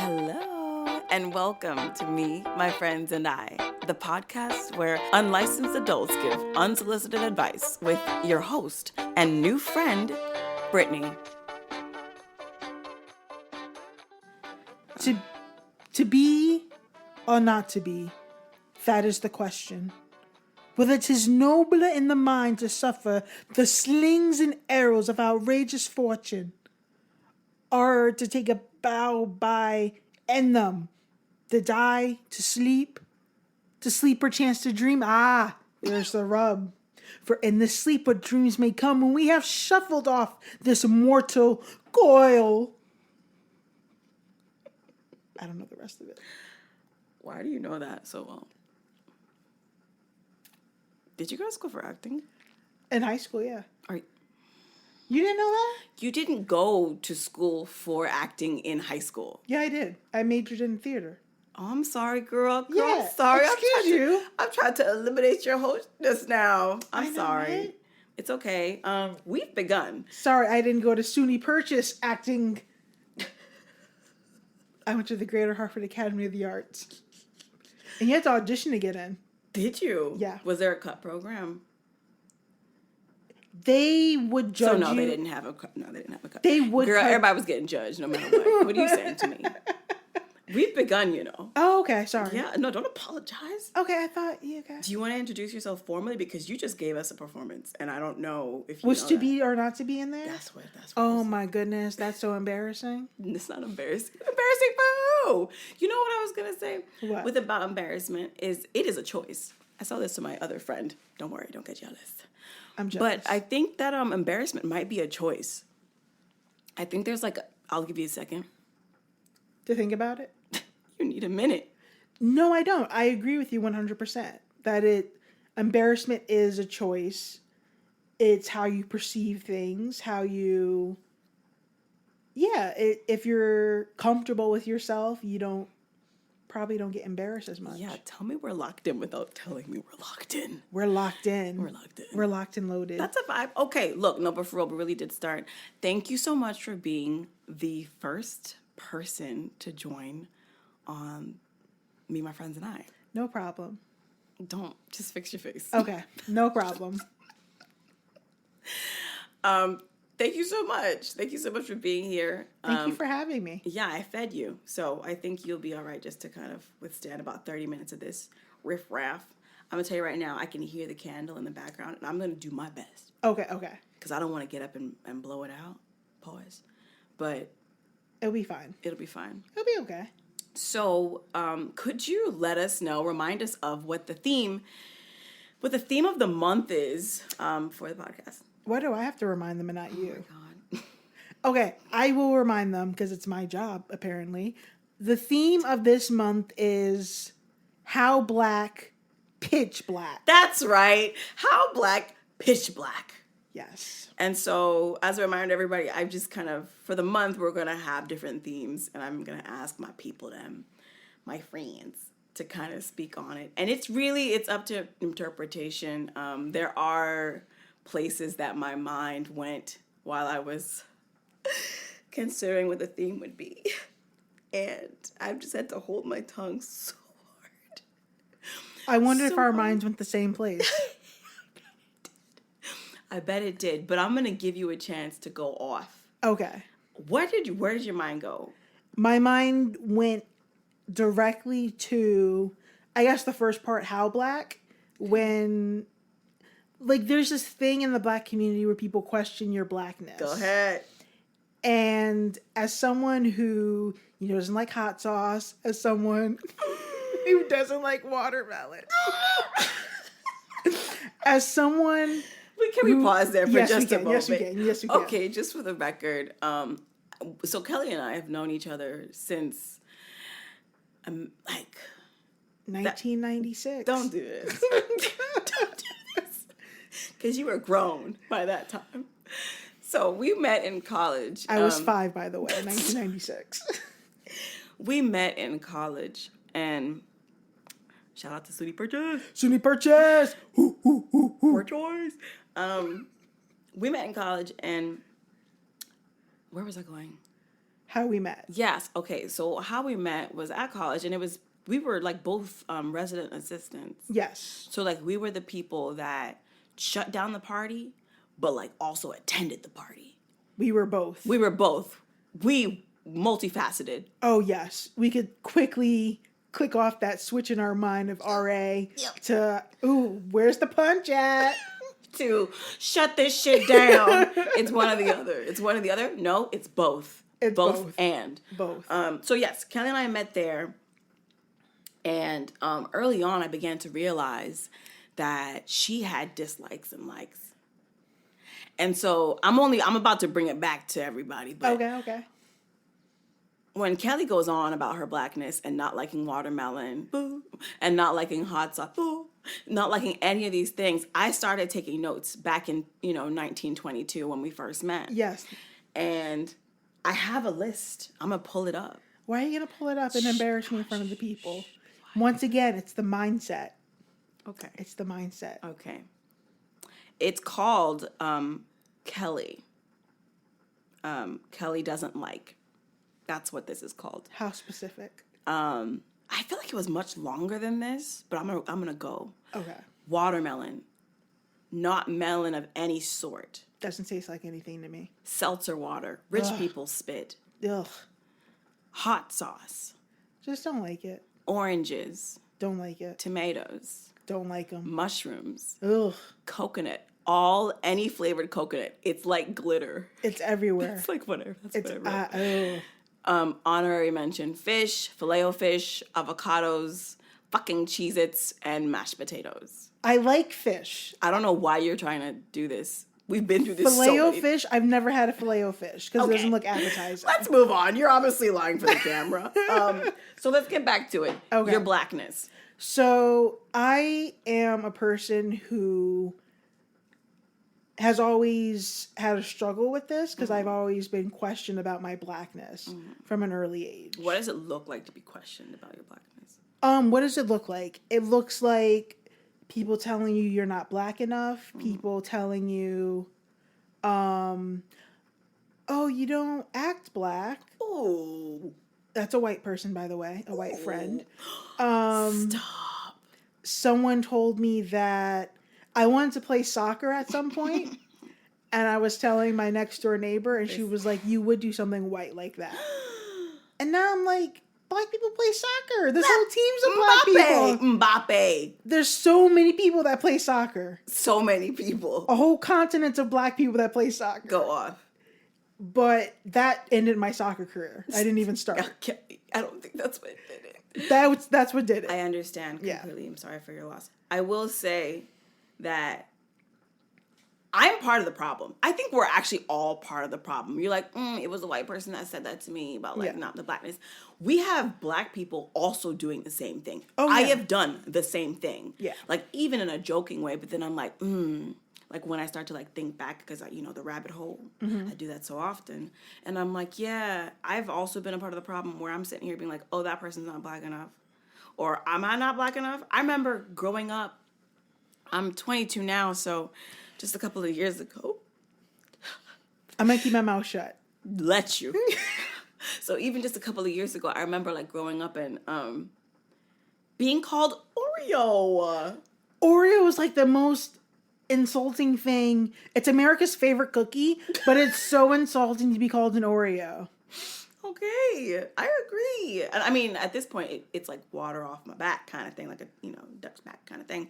Hello, and welcome to Me, My Friends, and I, the podcast where unlicensed adults give unsolicited advice with your host and new friend, Brittany. To be or not to be, that is the question. Whether 'tis nobler in the mind to suffer the slings and arrows of outrageous fortune, or to take a bow by end them, to die, to sleep perchance to dream. Ah, there's the rub. For in the sleep what dreams may come when we have shuffled off this mortal coil. I don't know the rest of it. Why do you know that so well? Did you go to school for acting? In high school, yeah. Or You didn't know that? you didn't go to school for acting in high school? Yeah, I did. I majored in theater. Oh, I'm sorry, girl. Yeah, I'm sorry. excuse you. I'm trying to eliminate your hostess now. I I'm know, sorry. right? It's okay. We've begun. Sorry, I didn't go to SUNY Purchase acting. I went to the Greater Hartford Academy of the Arts. And you had to audition to get in. Did you? Yeah. Was there a cut program? They would judge So no, you. they didn't have a cut. No, they didn't have a cut. They would Girl, cut- everybody was getting judged no matter what. What are you saying to me? We've begun, you know. Oh, okay, sorry. Yeah, no, don't apologize. Okay, I thought, yeah, okay. Do you want to introduce yourself formally? Because you just gave us a performance, and I don't know if you Was know to that. be or not to be in there? That's what Oh my goodness, that's so embarrassing. It's not embarrassing. Embarrassing for who? You know what I was gonna say? What? With about embarrassment is it is a choice. I saw this to my other friend. Don't worry, don't get jealous. I'm jealous. But I think that embarrassment might be a choice. I think there's I'll give you a second. To think about it? You need a minute. No, I don't. I agree with you 100% that embarrassment is a choice. It's how you perceive things, if you're comfortable with yourself, you probably don't get embarrassed as much. Yeah, tell me we're locked in without telling me we're locked in. We're locked in. We're locked in. We're locked and loaded. That's a vibe. Okay, look, no, but for real, we really did start. Thank you so much for being the first person to join on Me, My Friends, and I. No problem. Don't just fix your face. Okay, no problem. Thank you so much. Thank you so much for being here. Thank you for having me. Yeah, I fed you, so I think you'll be all right just to kind of withstand about 30 minutes of this riff-raff. I'm gonna tell you right now, I can hear the candle in the background, and I'm gonna do my best. Okay. Because I don't want to get up and blow it out. Pause. But It'll be fine. it'll be fine. It'll be okay. So, could you let us know, remind us of what the theme of the month is for the podcast? Why do I have to remind them and not you? Oh my God. Okay, I will remind them because it's my job, apparently. The theme of this month is how black, pitch black. That's right. How black, pitch black. Yes. And so, as a reminder to everybody, I just kind of, for the month, we're going to have different themes, and I'm going to ask my people, my friends, to kind of speak on it. And it's up to interpretation. There are places that my mind went while I was considering what the theme would be. And I've just had to hold my tongue so hard. I wonder if our minds went the same place. I bet it did, but I'm going to give you a chance to go off. Okay. Where did your mind go? My mind went directly to, I guess the first part, how black, when, there's this thing in the black community where people question your blackness. Go ahead. And as someone who, doesn't like hot sauce, as someone who doesn't like watermelon, as someone... Can we pause there for just a moment? Yes, we can. Okay, just for the record, so Kelly and I have known each other since, 1996. Don't do this. Don't do this. Because you were grown by that time. So we met in college. I was 5, by the way, in 1996. We met in college, and shout out to SUNY Purchase. SUNY Purchase! Purchase! We met in college, and where was I going? how we met. Yes. Okay. So how we met was at college, and we were like both resident assistants. Yes. So like we were the people that shut down the party, but like also attended the party. We were both. We multifaceted. Oh, yes. We could quickly click off that switch in our mind of RA to, ooh, where's the punch at? To shut this shit down. It's one or the other. It's one or the other. No, it's both. It's both. And. Both. So yes, Kelly and I met there. And early on, I began to realize that she had dislikes and likes. And so I'm about to bring it back to everybody. But Okay. when Kelly goes on about her blackness and not liking watermelon, boo, and not liking hot sauce, boo, not liking any of these things, I started taking notes back in, 1922 when we first met. Yes. And I have a list. I'm going to pull it up. Why are you going to pull it up and embarrass me in front of the people? Once again, it's the mindset. Okay. It's the mindset. Okay. It's called Kelly. Kelly doesn't like. That's what this is called. How specific? I feel like it was much longer than this, but I'm gonna go. Okay. Watermelon, not melon of any sort. Doesn't taste like anything to me. Seltzer water, rich people spit. Ugh. Hot sauce, Just don't like it. oranges, Don't like it. tomatoes, Don't like them. mushrooms, Ugh. coconut. Any flavored coconut. It's like glitter. It's everywhere. It's like whatever. That's It's whatever. Honorary mention: fish, filet-o-fish, avocados, fucking Cheez-Its, and mashed potatoes. I like fish. I don't know why you're trying to do this. We've been through this Filet-o-fish? I've never had a filet-o-fish because it doesn't look appetizing. Let's move on. You're obviously lying for the camera. So let's get back to it. Okay. Your blackness. So I am a person who has always had a struggle with this because I've always been questioned about my blackness from an early age. What does it look like to be questioned about your blackness? What does it look like? It looks like people telling you you're not black enough, people telling you, oh, you don't act black. Oh. That's a white person, by the way, a white friend. Stop. Someone told me that I wanted to play soccer at some point, and I was telling my next door neighbor, and she was like, you would do something white like that. And now I'm like, black people play soccer. This whole team's of black people. Mbappe. There's so many people that play soccer. So many people. A whole continent of black people that play soccer. Go off. But that ended my soccer career. I didn't even start. Okay. I don't think that's what did it. That's what did it. I understand completely. Yeah. I'm sorry for your loss. I will say that I'm part of the problem. I think we're actually all part of the problem. You're like, it was a white person that said that to me about not the blackness. We have black people also doing the same thing. Oh, yeah. I have done the same thing. Yeah. Like even in a joking way, but then I'm like, like when I start to like think back because the rabbit hole, I do that so often. And I'm like, yeah, I've also been a part of the problem where I'm sitting here being like, oh, that person's not black enough. Or am I not black enough? I remember growing up, I'm 22 now, so just a couple of years ago. I'm going to keep my mouth shut. Let you. So even just a couple of years ago, I remember like growing up and being called Oreo. Oreo is like the most insulting thing. It's America's favorite cookie, but it's so insulting to be called an Oreo. Okay, I agree. And I mean, at this point, it's like water off my back kind of thing, like a duck's back kind of thing.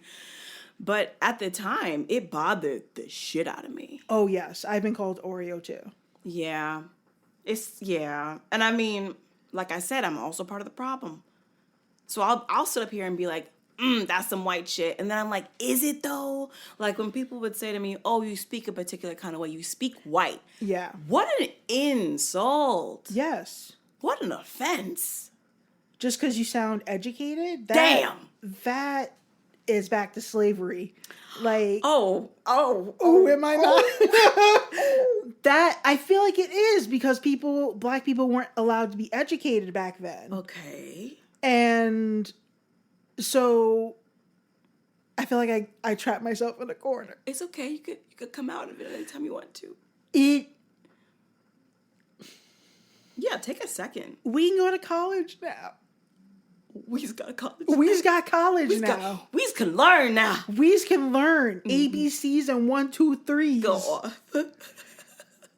But at the time, it bothered the shit out of me. Oh, yes. I've been called Oreo, too. Yeah. And I mean, like I said, I'm also part of the problem. So I'll sit up here and be like, that's some white shit. And then I'm like, is it though? Like when people would say to me, oh, you speak a particular kind of way. You speak white. Yeah. What an insult. Yes. What an offense. Just because you sound educated? Damn. That is back to slavery. Like, am I not? That I feel like it is because black people weren't allowed to be educated back then. Okay. And so I feel like I trapped myself in a corner. It's okay. You could come out of it anytime you want to. Yeah, take a second. We can go to college now. We's got college. We's got college now. We's can learn now. We's can learn ABCs and 1, 2, 3s. Go off.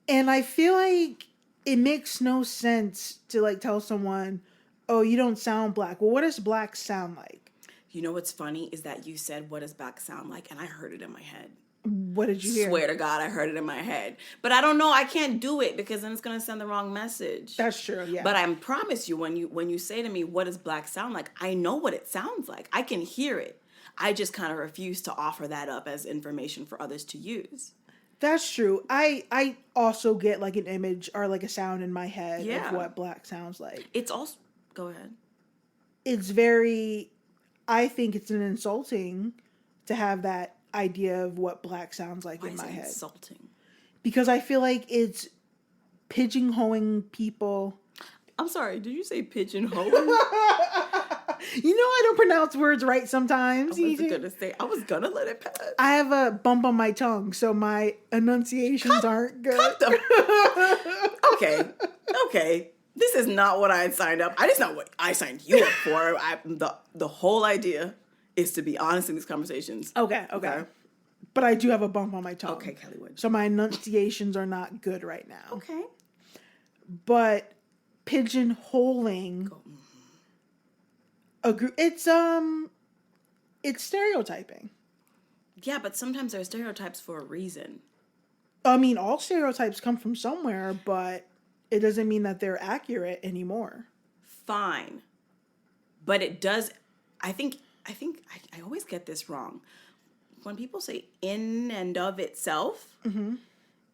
And I feel like it makes no sense to like tell someone, oh, you don't sound black. Well, what does black sound like? You know what's funny is that you said, what does black sound like? And I heard it in my head. What did you hear? Swear to God, I heard it in my head. But I don't know. I can't do it because then it's going to send the wrong message. That's true, yeah. But I promise you, when you say to me, what does black sound like? I know what it sounds like. I can hear it. I just kind of refuse to offer that up as information for others to use. That's true. I also get like an image or like a sound in my head of what black sounds like. It's also... Go ahead. It's very... I think it's an insulting to have that idea of what black sounds like in my head. Insulting? Because I feel like it's pigeonholing people. I'm sorry, did you say pigeonhole? You know I don't pronounce words right sometimes. I was gonna let it pass. I have a bump on my tongue, so my enunciations aren't good. Cut them. Okay. This is not what I had signed up. It's not what I signed you up for. The whole idea is to be honest in these conversations. Okay. But I do have a bump on my tongue. Okay, Kellywood. So my enunciations are not good right now. Okay. But pigeonholing it's stereotyping. Yeah, but sometimes there are stereotypes for a reason. I mean, all stereotypes come from somewhere, but it doesn't mean that they're accurate anymore. Fine. But it does... I think I always get this wrong. When people say in and of itself,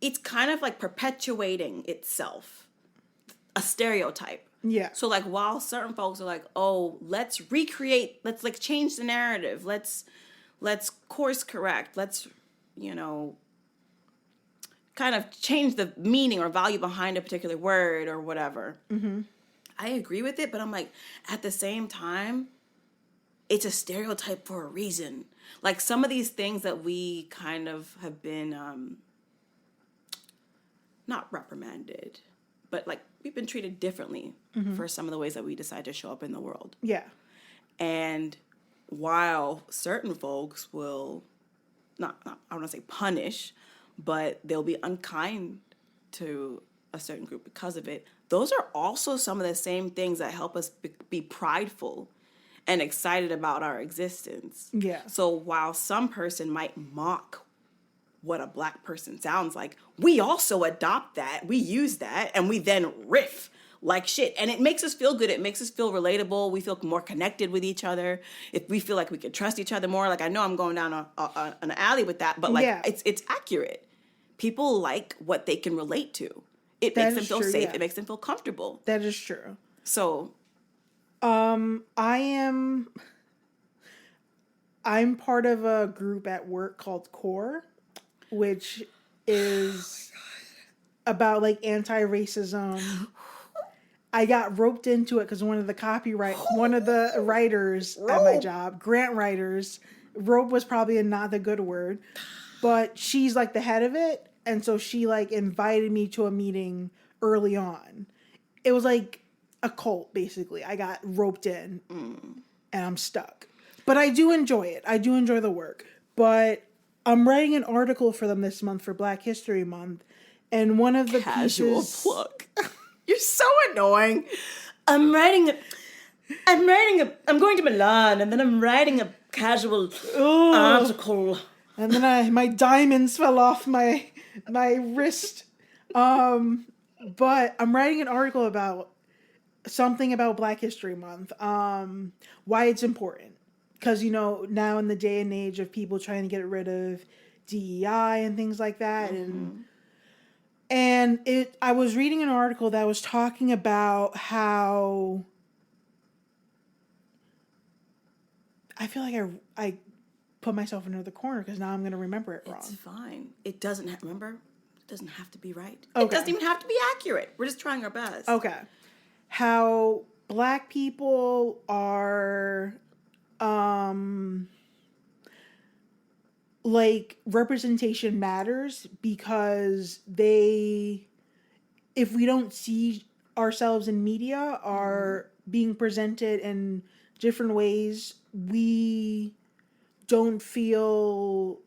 it's kind of like perpetuating itself. A stereotype. Yeah. So like while certain folks are like, oh, let's like change the narrative. Let's course correct. Let's, kind of change the meaning or value behind a particular word or whatever. Mm-hmm. I agree with it, but I'm like, at the same time, it's a stereotype for a reason. Like some of these things that we kind of have been, not reprimanded, but like we've been treated differently for some of the ways that we decide to show up in the world. Yeah. And while certain folks will not I don't want to say punish, but they'll be unkind to a certain group because of it. Those are also some of the same things that help us be prideful and excited about our existence. Yeah. So while some person might mock what a black person sounds like, we also adopt that, we use that, and we then riff like shit. And it makes us feel good. It makes us feel relatable. We feel more connected with each other. If we feel like we can trust each other more. Like I know I'm going down an alley with that, but like it's accurate. People like what they can relate to. It makes them feel safe. Yeah. It makes them feel comfortable. That is true. So I'm part of a group at work called CORE, which is about like anti-racism. I got roped into it because one of the writers at my job, grant writers, rope was probably not the good word, but she's like the head of it. And so she like invited me to a meeting early on. It was like a cult, basically. I got roped in and I'm stuck. But I do enjoy it. I do enjoy the work. But I'm writing an article for them this month for Black History Month. And one of the casual plug. You're so annoying. I'm going to Milan and then I'm writing a casual article. And then my diamonds fell off my wrist. But I'm writing an article about something about Black History Month. Why it's important. Because, now in the day and age of people trying to get rid of DEI and things like that. Mm-hmm. And I was reading an article that was talking about how I feel like I put myself into the corner because now I'm going to remember it wrong. It's fine. It doesn't have to be right. Okay. It doesn't even have to be accurate. We're just trying our best. Okay. How Black people are like representation matters because if we don't see ourselves in media are being presented in different ways, we don't feel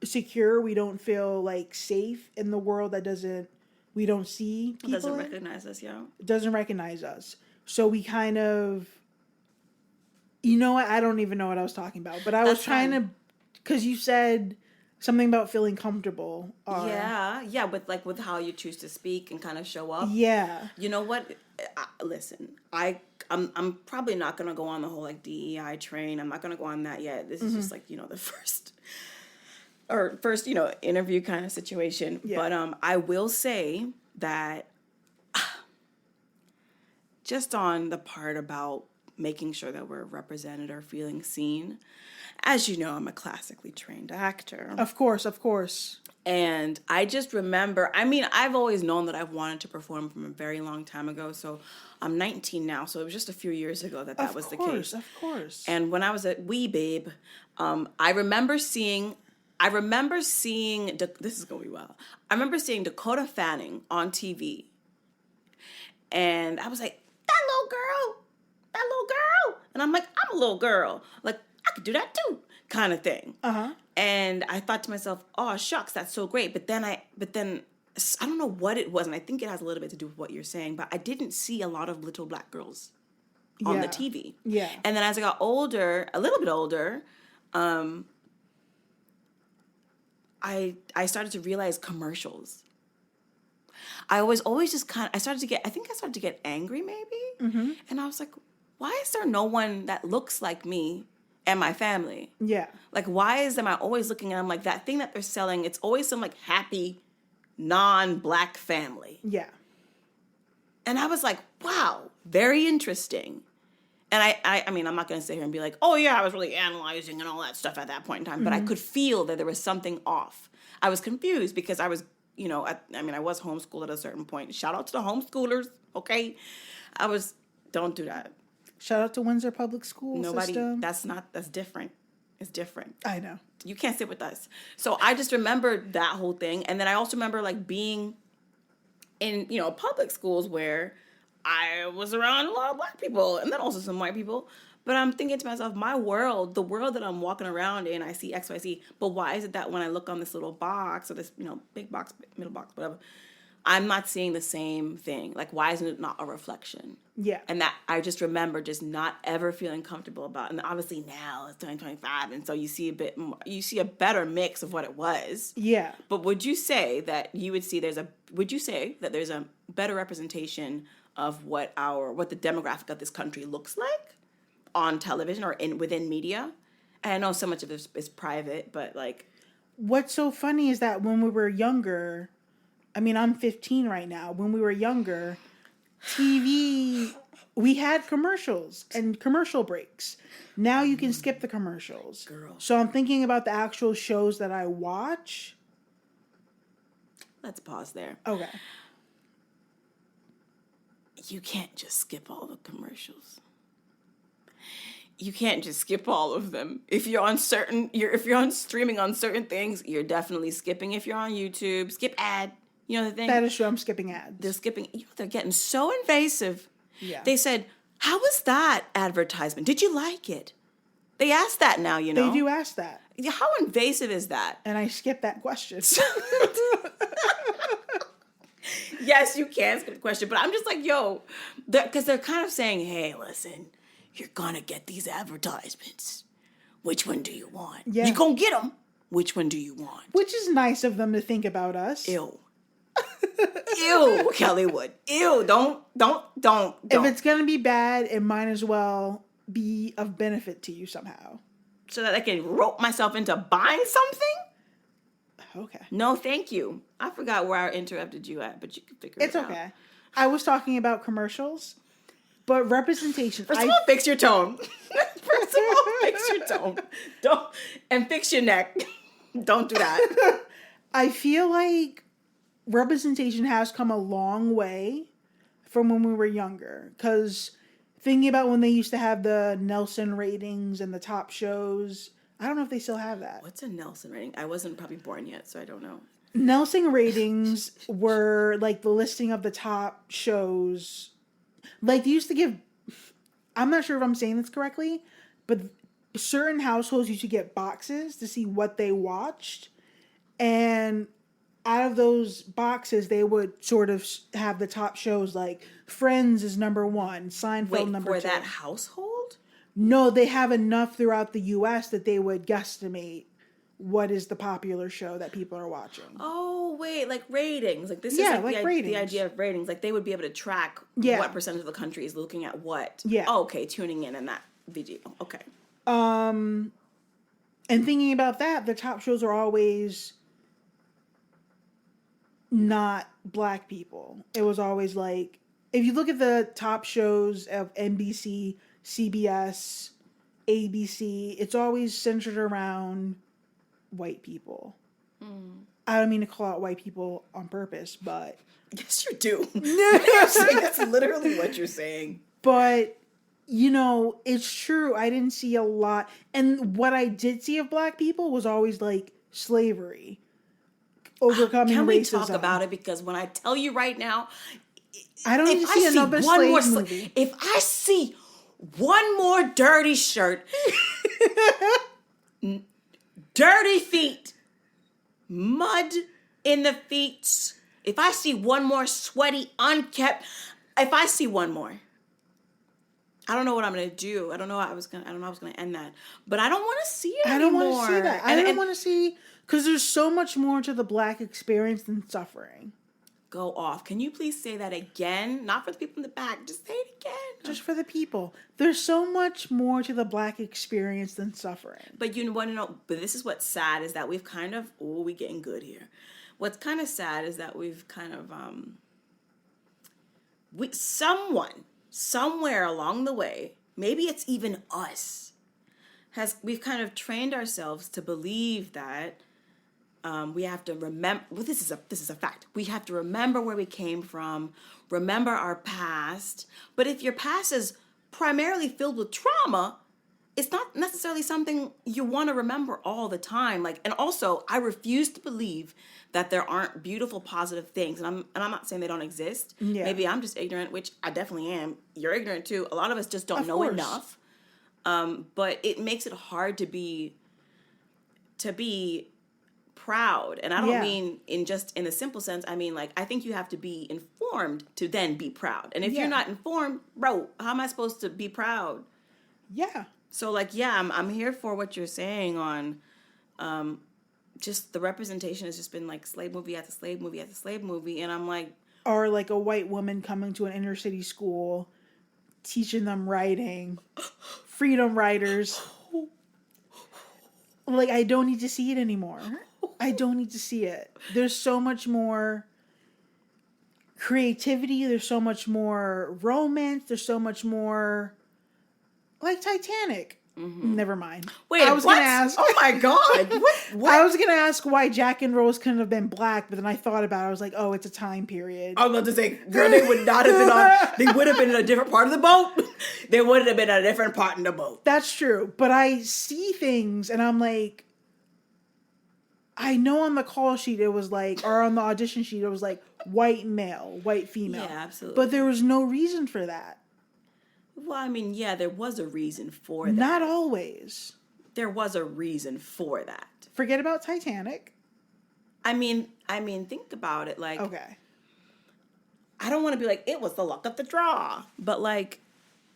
secure. We don't feel like safe in the world that we don't see people. Doesn't recognize us, yeah. It doesn't recognize us. So we kind of, you know what? I don't even know what I was talking about, but I was trying to, because you said something about feeling comfortable. Yeah, with how you choose to speak and kind of show up. Yeah. You know what? Listen, I'm probably not gonna go on the whole like DEI train. I'm not gonna go on that yet. This is just like, you know, the first, you know, interview kind of situation. Yeah. But I will say that just on the part about making sure that we're represented or feeling seen, as you know, I'm a classically trained actor. Of course. And I just remember, I mean, I've always known that I've wanted to perform from a very long time ago. So I'm 19 now. So it was just a few years ago that was the case. Of course. And when I was a wee babe, I remember seeing, this is going to be wild. I remember seeing Dakota Fanning on TV. And I was like, that little girl. And I'm like, I'm a little girl. Like, I could do that too, kind of thing. And I thought to myself, oh, shucks, that's so great. But then I don't know what it was, and I think it has a little bit to do with what you're saying, but I didn't see a lot of little black girls on the TV. Yeah. And then as I got older, a little bit older, I started to realize commercials. I was always just I started to get angry maybe. And I was like, why is there no one that looks like me and my family? Yeah. Like, why am I always looking at them like that thing that they're selling? It's always some like happy, non-black family. Yeah. And I was like, wow, very interesting. And I mean, I'm not going to sit here and be like, oh yeah, I was really analyzing and all that stuff at that point in time. But I could feel that there was something off. I was confused because I was, you know, I was homeschooled at a certain point. Shout out to the homeschoolers, okay? Don't do that. Shout out to Windsor Public School system. That's different. It's different. I know. You can't sit with us. So I just remembered that whole thing. And then I also remember like being in, you know, public schools where I was around a lot of black people and then also some white people. But I'm thinking to myself, the world that I'm walking around in, I see X, Y, Z. But why is it that when I look on this little box or this, you know, big box, middle box, whatever, I'm not seeing the same thing? Like, why isn't it not a reflection? Yeah. And that I just remember just not ever feeling comfortable about. And obviously now it's 2025, and so you see a better mix of what it was. Yeah. But would you say that there's a better representation of what the demographic of this country looks like on television or within media? And I know so much of this is private, but like, what's so funny is that when we were younger, I mean, I'm 15 right now. When we were younger, TV, we had commercials and commercial breaks. Now you can skip the commercials. Girl. So I'm thinking about the actual shows that I watch. Let's pause there. Okay. You can't just skip all the commercials. You can't just skip all of them. If you're on streaming on certain things, you're definitely skipping. If you're on YouTube, skip ad. You know the thing? That is true. I'm skipping ads. They're skipping. You know, they're getting so invasive. Yeah. They said, how was that advertisement? Did you like it? They ask that now, you know. They do ask that. How invasive is that? And I skip that question. Yes, you can skip the question. But I'm just like, yo, because they're kind of saying, hey, listen, you're going to get these advertisements. Which one do you want? Yeah. You're going to get them. Which one do you want? Which is nice of them to think about us. Ew. Ew, Kellywood. Ew, don't. If it's going to be bad, it might as well be of benefit to you somehow. So that I can rope myself into buying something? Okay. No, thank you. I forgot where I interrupted you at, but you can figure it out. It's okay. I was talking about commercials, but representation. First of all, fix your tone. First of all, fix your tone. And fix your neck. Don't do that. I feel like representation has come a long way from when we were younger. Because thinking about when they used to have the Nelson ratings and the top shows, I don't know if they still have that. What's a Nelson rating? I wasn't probably born yet, so I don't know. Nelson ratings were like the listing of the top shows. Like they used to give, I'm not sure if I'm saying this correctly, but certain households used to get boxes to see what they watched. And out of those boxes, they would sort of have the top shows like Friends is number one, Seinfeld Wait, number for two. that household? No, they have enough throughout the U.S. that they would guesstimate what is the popular show that people are watching. Oh, wait, like ratings. Like this Yeah, is like the ratings. idea of ratings. Like they would be able to track Yeah. what percentage of the country is looking at what. Yeah. Oh, okay, tuning in that video. Okay. And thinking about that, the top shows are always not black people. It was always like, if you look at the top shows of NBC, CBS, ABC, it's always centered around white people. I don't mean to call out white people on purpose, but Yes, you do. That's literally what you're saying. But, you know, it's true. I didn't see a lot. And what I did see of black people was always like slavery, overcoming Can we racism. talk about it? Because when I tell you right now, I don't need to see another slave movie. if I see one more dirty shirt, dirty feet, mud in the feet, if I see one more sweaty, unkept, if I see one more, I don't know what I'm gonna do. I don't know how I was gonna end that. But I don't want to see it I don't anymore. want to see that. I don't want to see, because there's so much more to the black experience than suffering. Go off. Can you please say that again? Not for the people in the back. Just say it again. Just for the people. There's so much more to the black experience than suffering. But you want to know, but this is what's sad is that we've kind of, we getting good here. What's kind of sad is that we've kind of, someone, somewhere along the way, maybe it's even us, we've kind of trained ourselves to believe that we have to remember. Well, this is a fact. We have to remember where we came from, remember our past. But if your past is primarily filled with trauma, it's not necessarily something you want to remember all the time. Like, and also, I refuse to believe that there aren't beautiful, positive things. And I'm not saying they don't exist. Yeah. Maybe I'm just ignorant, which I definitely am. You're ignorant too. A lot of us just don't Of know course. enough. But it makes it hard to be proud. And I don't mean in the simple sense. I mean, like, I think you have to be informed to then be proud. And if you're not informed, bro, how am I supposed to be proud? Yeah. So, like, yeah, I'm here for what you're saying on just the representation has just been like slave movie after slave movie after slave movie. And I'm like, Or like a white woman coming to an inner city school, teaching them writing, freedom writers. Like, I don't need to see it anymore. I don't need to see it. There's so much more creativity. There's so much more romance. There's so much more, like Titanic. Mm-hmm. Never mind. Wait, I was what? gonna ask. Oh my God. What? I was gonna ask why Jack and Rose couldn't have been black, but then I thought about it. I was like, oh, it's a time period. I was about to say, girl, they would not have been on. They would have been in a different part of the boat. They would have been in a different part in the boat. That's true. But I see things and I'm like, I know on the call sheet it was like, or on the audition sheet it was like white male, white female. Yeah, absolutely. But there was no reason for that. Well, I mean, yeah, there was a reason for that. Not always. There was a reason for that. Forget about Titanic. I mean, think about it. Like, Okay. I don't want to be like, it was the luck of the draw. But, like,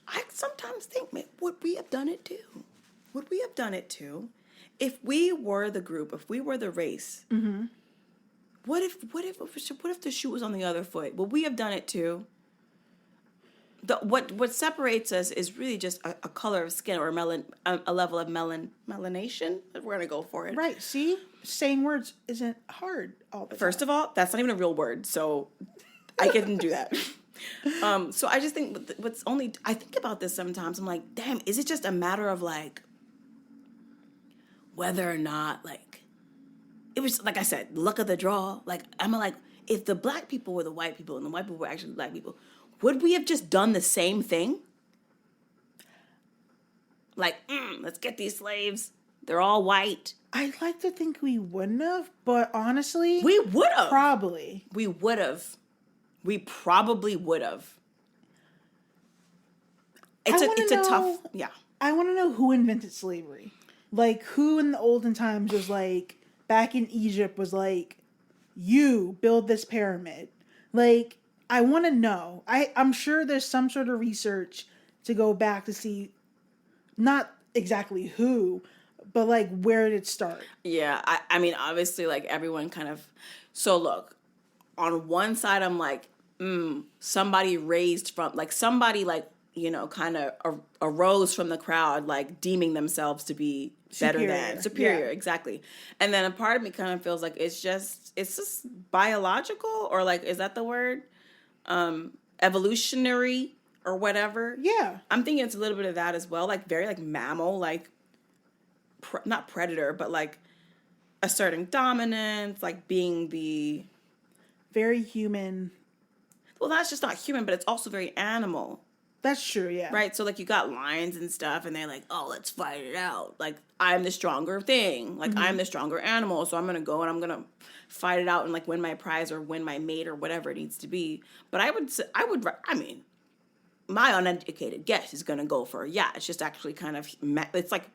I sometimes think, man, would we have done it too? Would we have done it too? If we were the group, if we were the race, what if the shoe was on the other foot? Would we have done it too? What separates us is really just a color of skin or a level of melanation. We're gonna go for it. Right. See? Saying words isn't hard all the time. First of all, that's not even a real word, so I couldn't do that. So I just think I think about this sometimes. I'm like, damn, is it just a matter of like whether or not like it was, like I said, luck of the draw? Like, I'm like, if the black people were the white people and the white people were actually black people, would we have just done the same thing? Like, let's get these slaves. They're all white. I like to think we wouldn't have, but honestly, We would have. probably. We would have. We probably would have. It's a tough, yeah. I want to know who invented slavery. Like, who in the olden times was like, back in Egypt was like, you build this pyramid. Like, I want to know. I'm sure there's some sort of research to go back to see, not exactly who, but like, where did it start? Yeah, I mean, obviously, like, everyone kind of... So, look, on one side, I'm like, somebody raised from... Like, somebody, like, you know, kind of arose from the crowd, like, deeming themselves to be better than... Superior, yeah. exactly. And then a part of me kind of feels like it's just biological, or, like, is that the word? Evolutionary, or whatever. Yeah. I'm thinking it's a little bit of that as well. Like, very, like, mammal, like... not predator, but like asserting dominance, like being the... Very human. Well, that's just not human, but it's also very animal, That's true, yeah. right? So like you got lions and stuff, and they're like, oh, let's fight it out. Like, I'm the stronger thing. Like, I'm the stronger animal, so I'm gonna go and I'm gonna fight it out and like win my prize or win my mate or whatever it needs to be. But I mean, my uneducated guess is gonna go for, yeah, it's just actually kind of, it's like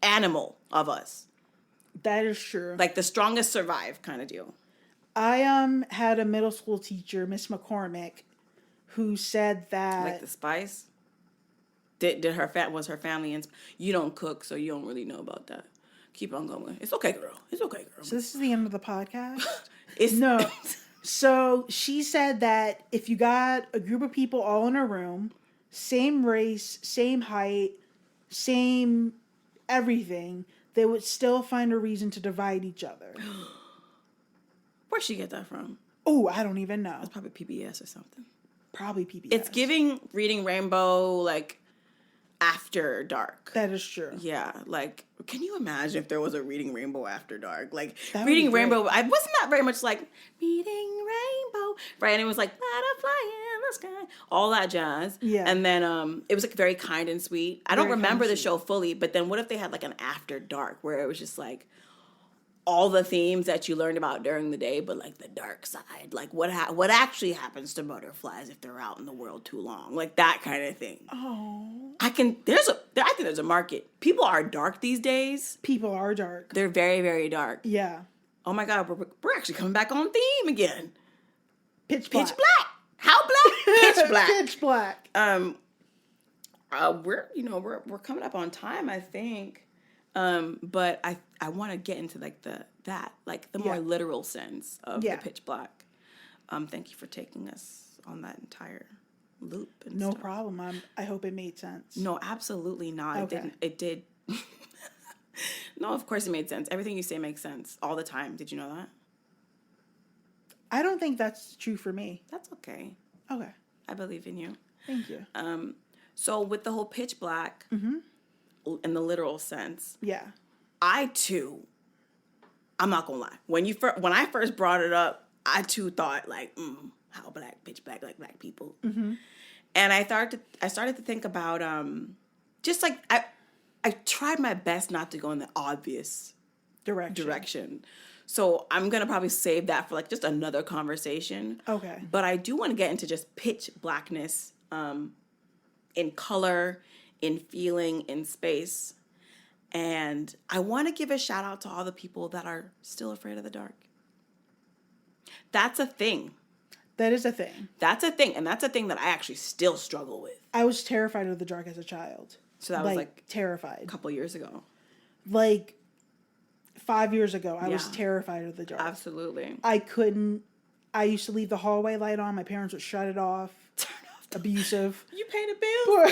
animal of us. That is true. Like the strongest survive kind of deal. I had a middle school teacher, Miss McCormick, who said that Like the spice. Was her family in? You don't cook, so you don't really know about that. Keep on going. It's okay, girl. It's okay, girl. So this is the end of the podcast? It's No. So she said that if you got a group of people all in a room, same race, same height, same everything, they would still find a reason to divide each other. Where'd she get that from? Oh, I don't even know. It's probably PBS or something. Probably PBS. It's giving Reading Rainbow, like, after dark. That is true. Yeah, like, can you imagine if there was a Reading Rainbow after dark? Like, That would be Reading great. Rainbow, I wasn't that very much like, Reading Rainbow, right? And it was like, butterfly in the sky, all that jazz. Yeah. And then it was like very kind and sweet. I don't Very kind remember and the sweet. show fully, but then what if they had like an after dark where it was just like, all the themes that you learned about during the day, but like the dark side, like what actually happens to butterflies if they're out in the world too long, like that kind of thing. Oh. I think there's a market. People are dark these days. People are dark. They're very, very dark. Yeah. Oh my God, we're actually coming back on theme again. Pitch black. Pitch black. How black? Pitch black. Pitch black. We're coming up on time, I think. But I want to get into like the more literal sense of the pitch black. Thank you for taking us on that entire loop. And No stuff. problem. I hope it made sense. No, absolutely not. Okay. It did. No, of course it made sense. Everything you say makes sense all the time. Did you know that? I don't think that's true for me. That's okay. Okay. I believe in you. Thank you. So with the whole pitch black, in the literal sense, Yeah. I too, I'm not gonna lie. When I first brought it up, I too thought like, how black, pitch black, like black people. Mm-hmm. And I started to think about just like I tried my best not to go in the obvious direction. So I'm gonna probably save that for like just another conversation. Okay. But I do want to get into just pitch blackness, in color, in feeling, in space. And I want to give a shout out to all the people that are still afraid of the dark. That's a thing. That is a thing. That's a thing. And that's a thing that I actually still struggle with. I was terrified of the dark as a child. So that was like terrified. a couple years ago. Like 5 years ago, I was Yeah. terrified of the dark. Absolutely. I used to leave the hallway light on. My parents would shut it off. Turn off the... Abusive. You paid a bill?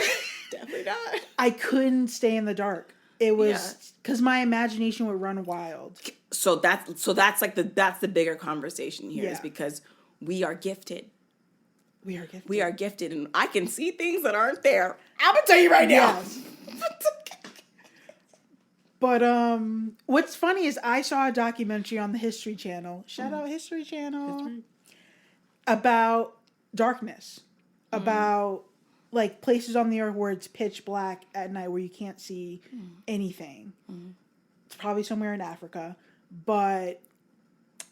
Definitely not. I couldn't stay in the dark. It was because my imagination would run wild. So that's like that's the bigger conversation here, is Yeah. because we are gifted. We are gifted. We are gifted, and I can see things that aren't there. I'm gonna tell you right now. Yes. But what's funny is I saw a documentary on the History Channel. Shout out History Channel. About darkness. About like places on the earth where it's pitch black at night where you can't see anything. It's probably somewhere in Africa. But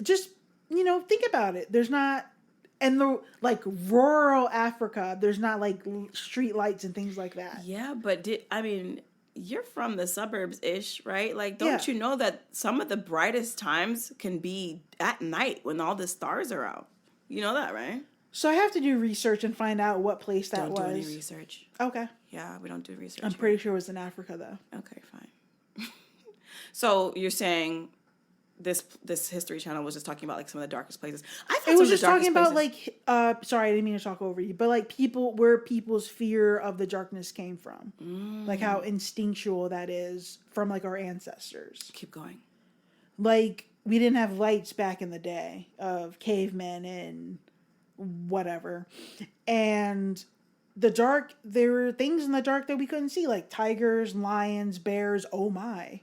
just, think about it. There's not, and the, like, rural Africa, there's not, like, street lights and things like that. Yeah, but you're from the suburbs-ish, right? Like, don't you know that some of the brightest times can be at night when all the stars are out? You know that, right? So I have to do research and find out what place that was. Don't do any research. Okay. Yeah, we don't do research. I'm pretty sure it was in Africa, though. Okay, fine. So you're saying this History Channel was just talking about like some of the darkest places. It was just talking about like sorry, I didn't mean to talk over you, but like where people's fear of the darkness came from, like how instinctual that is from like our ancestors. Keep going. Like we didn't have lights back in the day of cavemen and whatever, and the dark. There were things in the dark that we couldn't see, like tigers, lions, bears. Oh my.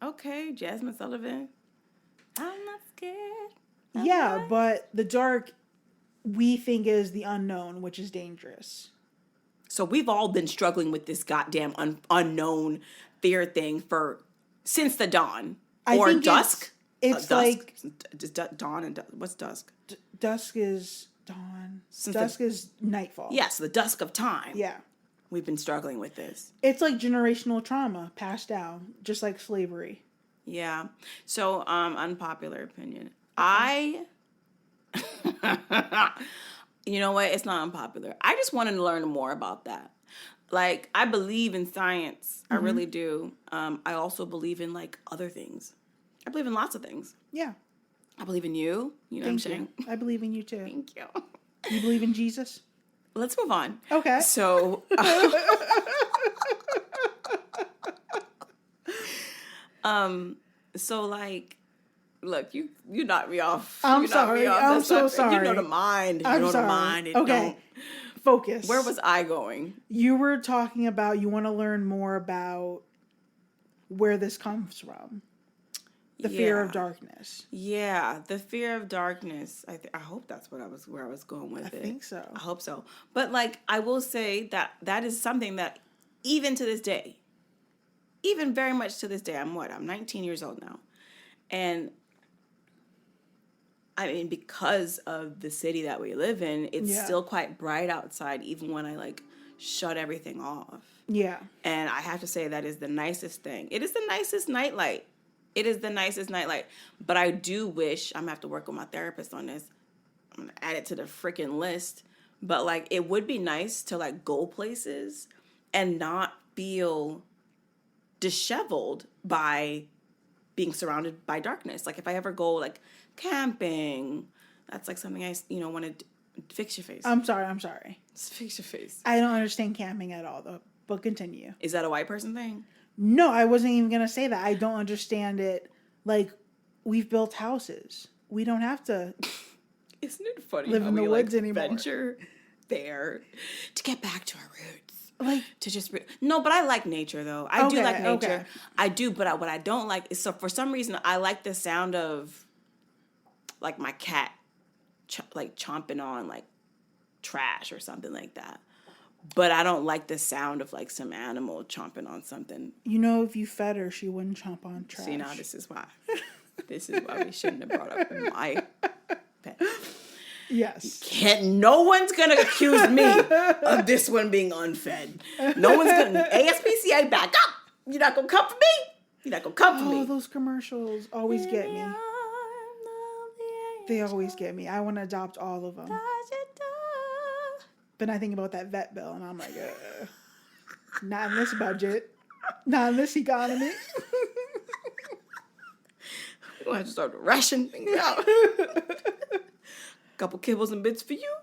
Okay, Jasmine Sullivan. I'm not scared. But the dark we think is the unknown, which is dangerous. So we've all been struggling with this goddamn unknown fear thing since the dawn. Or dusk. It's like dawn and what's dusk? Dusk is dawn. Dusk is nightfall. Yes, the dusk of time. Yeah. We've been struggling with this. It's like generational trauma passed down, just like slavery. Yeah. So, unpopular opinion. You know what? It's not unpopular. I just wanted to learn more about that. Like, I believe in science. I really do. I also believe in, like, other things. I believe in lots of things. Yeah. I believe in you. You know what I'm saying? I believe in you, too. Thank you. You believe in Jesus? Let's move on. Okay. So, so like, look, you knocked me off. I'm sorry. I'm so sorry. You know the mind. I'm sorry. The mind. Okay. Focus. Where was I going? You were talking about you want to learn more about where this comes from. The fear of darkness. Yeah, the fear of darkness. I hope that's where I was going with it. I think so. I hope so. But like, I will say that is something that even to this day, even very much to this day, I'm 19 years old now. And I mean, because of the city that we live in, it's still quite bright outside, even when I like shut everything off. Yeah. And I have to say that is the nicest thing. It is the nicest nightlight. It is the nicest nightlight. But I do wish, I'm going to have to work with my therapist on this. I'm going to add it to the freaking list. But like, it would be nice to like go places and not feel disheveled by being surrounded by darkness. Like if I ever go like camping, that's like something I, want to fix your face. I'm sorry. Just fix your face. I don't understand camping at all though, but continue. Is that a white person thing? No, I wasn't even going to say that. I don't understand it. Like, we've built houses. We don't have to Isn't it funny live how in the we woods like anymore. Venture there to get back to our roots. Like, to just no, but I like nature though. I do like nature. Okay. I do, but what I don't like is, so for some reason I like the sound of like my cat like chomping on like trash or something like that. But I don't like the sound of like some animal chomping on something. if you fed her, she wouldn't chomp on trash. See, now this is why. This is why we shouldn't have brought up my pet. Yes. No one's gonna accuse me of this one being unfed. No one's gonna ASPCA back up. You're not gonna come for me. You're not gonna come for me. Oh, those commercials always get me. They always get me. I want to adopt all of them. Then I think about that vet bill, and I'm like, not in this budget, not in this economy. We're gonna have to start to ration things out. Couple kibbles and bits for you.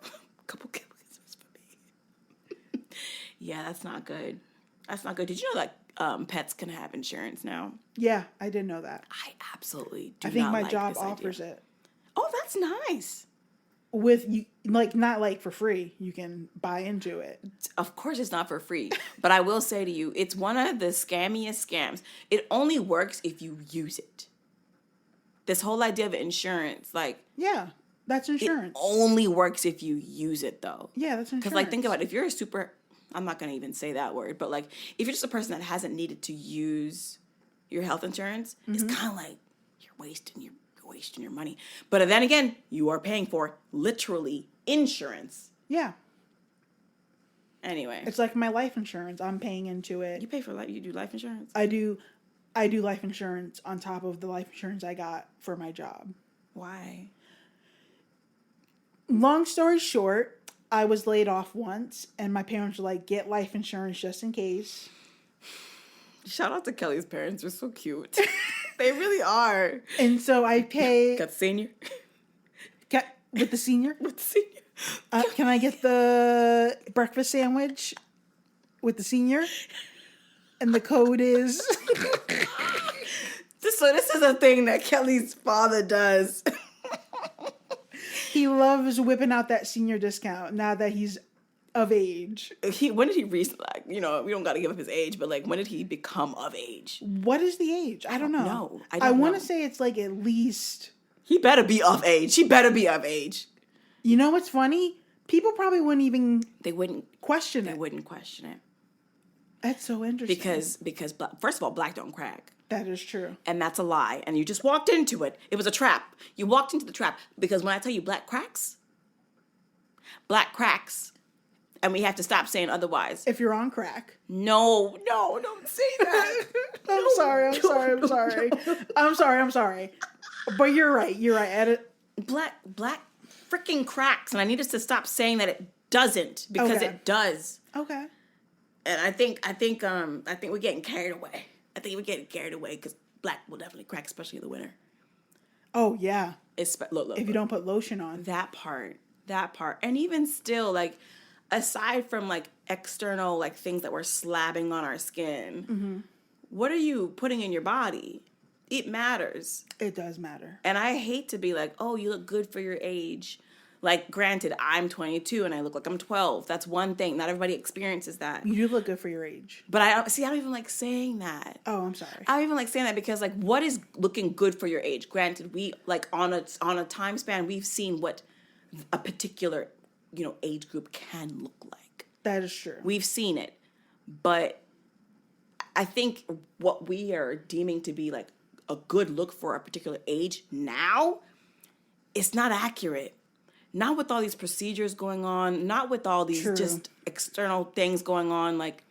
Couple kibbles and bits for me. Yeah, that's not good. That's not good. Did you know that pets can have insurance now? Yeah, I didn't know that. I absolutely do. I think not my like job this offers idea. it. Oh, that's nice. With you, like not like for free. You can buy into it. Of course, it's not for free. But I will say to you, it's one of the scammiest scams. It only works if you use it. This whole idea of insurance, like yeah, that's insurance. It only works if you use it, though. Yeah, that's insurance. Because like, think about it. If you're I'm not gonna even say that word, but like, if you're just a person that hasn't needed to use your health insurance, it's kind of like you're wasting your money. But then again, you are paying for literally insurance. Yeah. Anyway, It's like my life insurance. I'm paying into it. you pay for you do life insurance? I do life insurance on top of the life insurance I got for my job. Why? Long story short, I was laid off once, and my parents were like, get life insurance just in case. Shout out to Kelly's parents. They're so cute. They really are. And so I pay... Got the senior? With the senior? With the senior. Can I get the breakfast sandwich with the senior? And the code is... So this is a thing that Kelly's father does. He loves whipping out that senior discount now that he's of age. When did he reach, like, we don't got to give up his age, but like, when did he become of age? What is the age? I don't know. I want to say it's like at least... He better be of age. She better be of age. You know what's funny? People probably wouldn't even... They wouldn't question it. They wouldn't question it. That's so interesting. Because first of all, black don't crack. That is true. And that's a lie. And you just walked into it. It was a trap. You walked into the trap. Because when I tell you black cracks, and we have to stop saying otherwise. If you're on crack. No, don't say that. I'm sorry. But you're right. Black freaking cracks. And I need us to stop saying that it doesn't. Because it does. Okay. And I think we're getting carried away. I think we're getting carried away because black will definitely crack, especially in the winter. Oh, yeah. Look, if you don't put lotion on. That part. And even still, like, aside from, like, external, like, things that we're slabbing on our skin, what are you putting in your body? It matters. It does matter. And I hate to be like, oh, you look good for your age. Like, granted, I'm 22 and I look like I'm 12. That's one thing. Not everybody experiences that. You do look good for your age. But I don't even like saying that. Oh, I'm sorry. I don't even like saying that because, like, what is looking good for your age? Granted, we, like, on a time span, we've seen what a particular, age group can look like. That is true. We've seen it. But I think what we are deeming to be, like, a good look for a particular age now, it's not accurate. Not with all these procedures going on, not with all these just external things going on, like,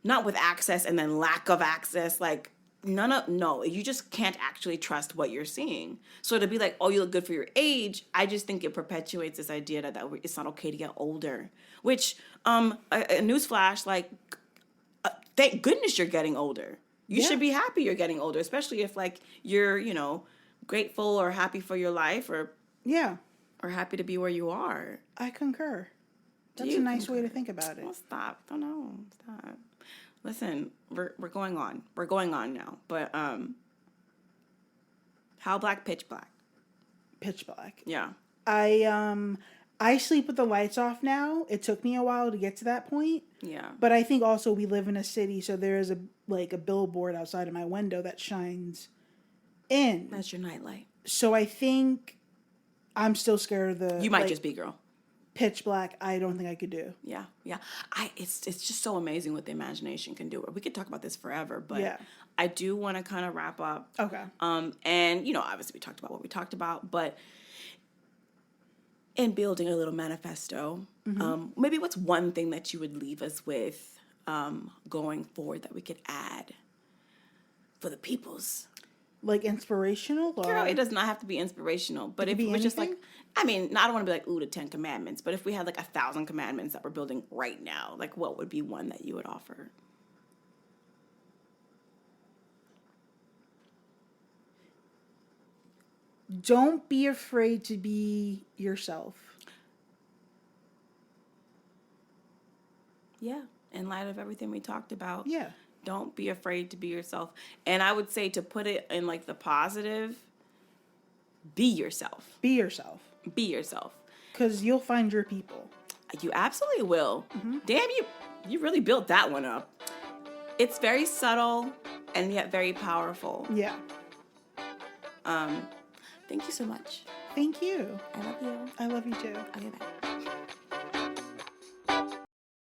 not with access and then lack of access, like, no, you just can't actually trust what you're seeing. So to be like, oh, you look good for your age, I just think it perpetuates this idea that it's not okay to get older, which, a newsflash, like, thank goodness you're getting older. You should be happy you're getting older, especially if, like, you're, grateful or happy for your life or... Yeah. Or happy to be where you are. I concur. That's a nice way to think about it. Well, stop. Don't know. Stop. Listen, we're going on. We're going on now. But how black? Pitch black. Pitch black. Yeah. I sleep with the lights off now. It took me a while to get to that point. Yeah. But I think also we live in a city, so there is a billboard outside of my window that shines in. That's your nightlight. So I think I'm still scared of the... You might just be, girl. Pitch black, I don't think I could do. Yeah. It's just so amazing what the imagination can do. We could talk about this forever, but I do want to kind of wrap up. Okay. And, obviously we talked about what we talked about, but in building a little manifesto, maybe what's one thing that you would leave us with going forward that we could add for the peoples? Like inspirational? Or? Girl, it does not have to be inspirational. But if it was just like, I don't want to be like, ooh, the 10 commandments. But if we had like 1,000 commandments that we're building right now, like what would be one that you would offer? Don't be afraid to be yourself. Yeah. In light of everything we talked about. Yeah. Don't be afraid to be yourself. And I would say, to put it in like the positive, be yourself. Be yourself. Be yourself. Because you'll find your people. You absolutely will. Damn, you really built that one up. It's very subtle and yet very powerful. Yeah. Thank you so much. Thank you. I love you. I love you too. Okay, bye.